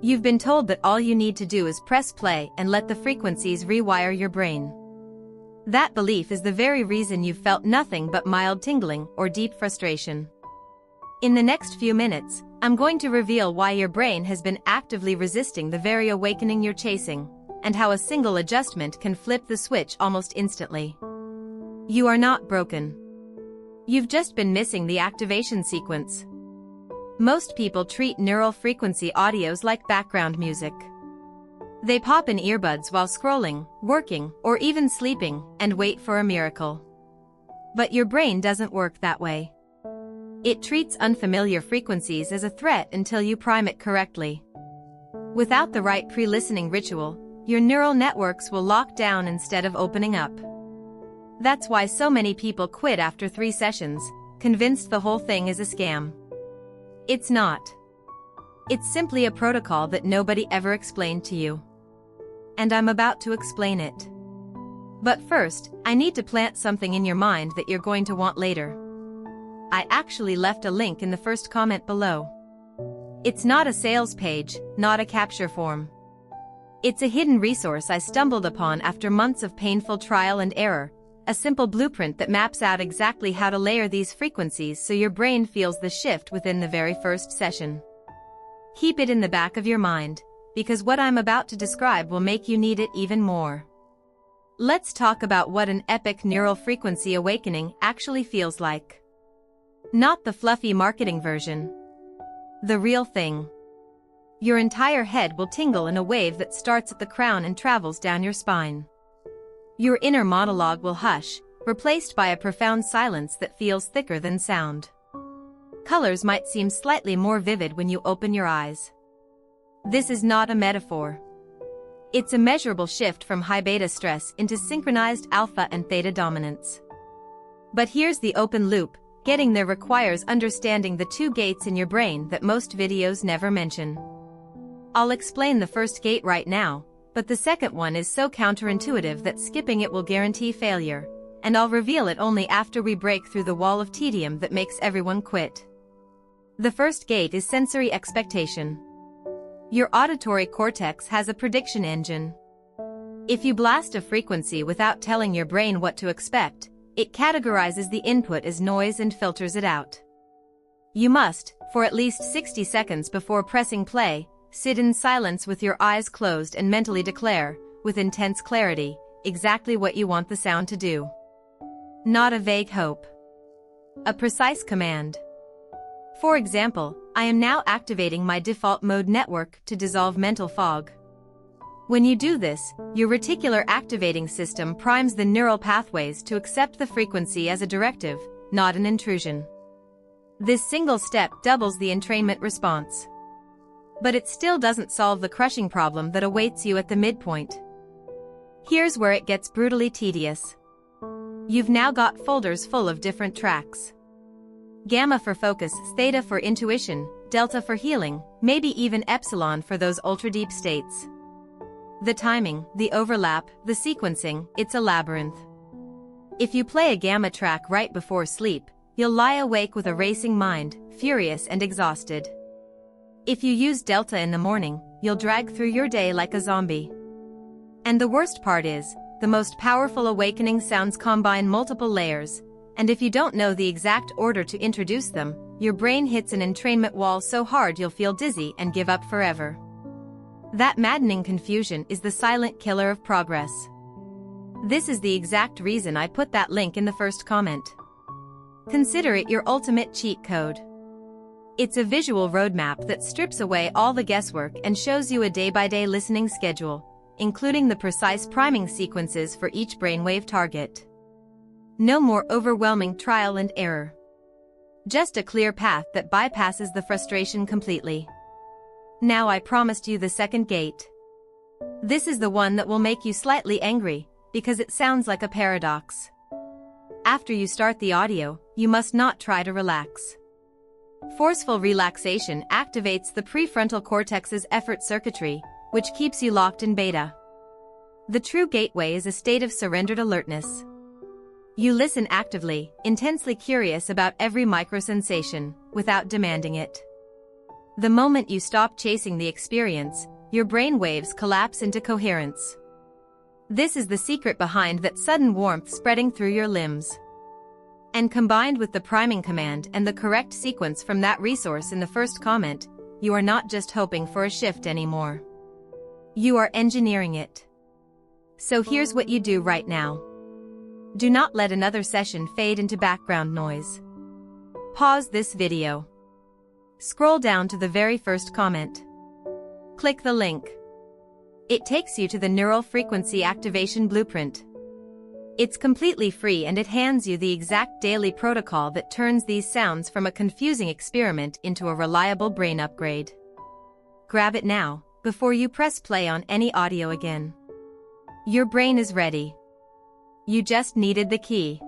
You've been told that all you need to do is press play and let the frequencies rewire your brain. That belief is the very reason you've felt nothing but mild tingling or deep frustration. In the next few minutes, I'm going to reveal why your brain has been actively resisting the very awakening you're chasing, and how a single adjustment can flip the switch almost instantly. You are not broken. You've just been missing the activation sequence. Most people treat neural frequency audios like background music. They pop in earbuds while scrolling, working, or even sleeping, and wait for a miracle. But your brain doesn't work that way. It treats unfamiliar frequencies as a threat until you prime it correctly. Without the right pre-listening ritual, your neural networks will lock down instead of opening up. That's why so many people quit after 3 sessions, convinced the whole thing is a scam. It's not. It's simply a protocol that nobody ever explained to you. And I'm about to explain it. But first, I need to plant something in your mind that you're going to want later. I actually left a link in the first comment below. It's not a sales page, not a capture form. It's a hidden resource I stumbled upon after months of painful trial and error, a simple blueprint that maps out exactly how to layer these frequencies so your brain feels the shift within the very first session. Keep it in the back of your mind, because what I'm about to describe will make you need it even more. Let's talk about what an epic neural frequency awakening actually feels like. Not the fluffy marketing version. The real thing. Your entire head will tingle in a wave that starts at the crown and travels down your spine. Your inner monologue will hush, replaced by a profound silence that feels thicker than sound. Colors might seem slightly more vivid when you open your eyes. This is not a metaphor. It's a measurable shift from high beta stress into synchronized alpha and theta dominance. But here's the open loop. Getting there requires understanding the 2 gates in your brain that most videos never mention. I'll explain the first gate right now, but the second one is so counterintuitive that skipping it will guarantee failure, and I'll reveal it only after we break through the wall of tedium that makes everyone quit. The first gate is sensory expectation. Your auditory cortex has a prediction engine. If you blast a frequency without telling your brain what to expect, it categorizes the input as noise and filters it out. You must, for at least 60 seconds before pressing play, sit in silence with your eyes closed and mentally declare, with intense clarity, exactly what you want the sound to do. Not a vague hope. A precise command. For example, I am now activating my default mode network to dissolve mental fog. When you do this, your reticular activating system primes the neural pathways to accept the frequency as a directive, not an intrusion. This single step doubles the entrainment response. But it still doesn't solve the crushing problem that awaits you at the midpoint. Here's where it gets brutally tedious. You've now got folders full of different tracks. Gamma for focus, theta for intuition, delta for healing, maybe even epsilon for those ultra-deep states. The timing, the overlap, the sequencing, it's a labyrinth. If you play a gamma track right before sleep, you'll lie awake with a racing mind, furious and exhausted. If you use delta in the morning, you'll drag through your day like a zombie. And the worst part is, the most powerful awakening sounds combine multiple layers, and if you don't know the exact order to introduce them, your brain hits an entrainment wall so hard you'll feel dizzy and give up forever. That maddening confusion is the silent killer of progress. This is the exact reason I put that link in the first comment. Consider it your ultimate cheat code. It's a visual roadmap that strips away all the guesswork and shows you a day-by-day listening schedule, including the precise priming sequences for each brainwave target. No more overwhelming trial and error. Just a clear path that bypasses the frustration completely. Now I promised you the second gate. This is the one that will make you slightly angry, because it sounds like a paradox. After you start the audio, you must not try to relax. Forceful relaxation activates the prefrontal cortex's effort circuitry, which keeps you locked in beta. The true gateway is a state of surrendered alertness. You listen actively, intensely curious about every microsensation, without demanding it. The moment you stop chasing the experience, your brainwaves collapse into coherence. This is the secret behind that sudden warmth spreading through your limbs. And combined with the priming command and the correct sequence from that resource in the first comment, you are not just hoping for a shift anymore. You are engineering it. So here's what you do right now. Do not let another session fade into background noise. Pause this video. Scroll down to the very first comment. Click the link. It takes you to the Neural Frequency Activation Blueprint. It's completely free and it hands you the exact daily protocol that turns these sounds from a confusing experiment into a reliable brain upgrade. Grab it now, before you press play on any audio again. Your brain is ready. You just needed the key.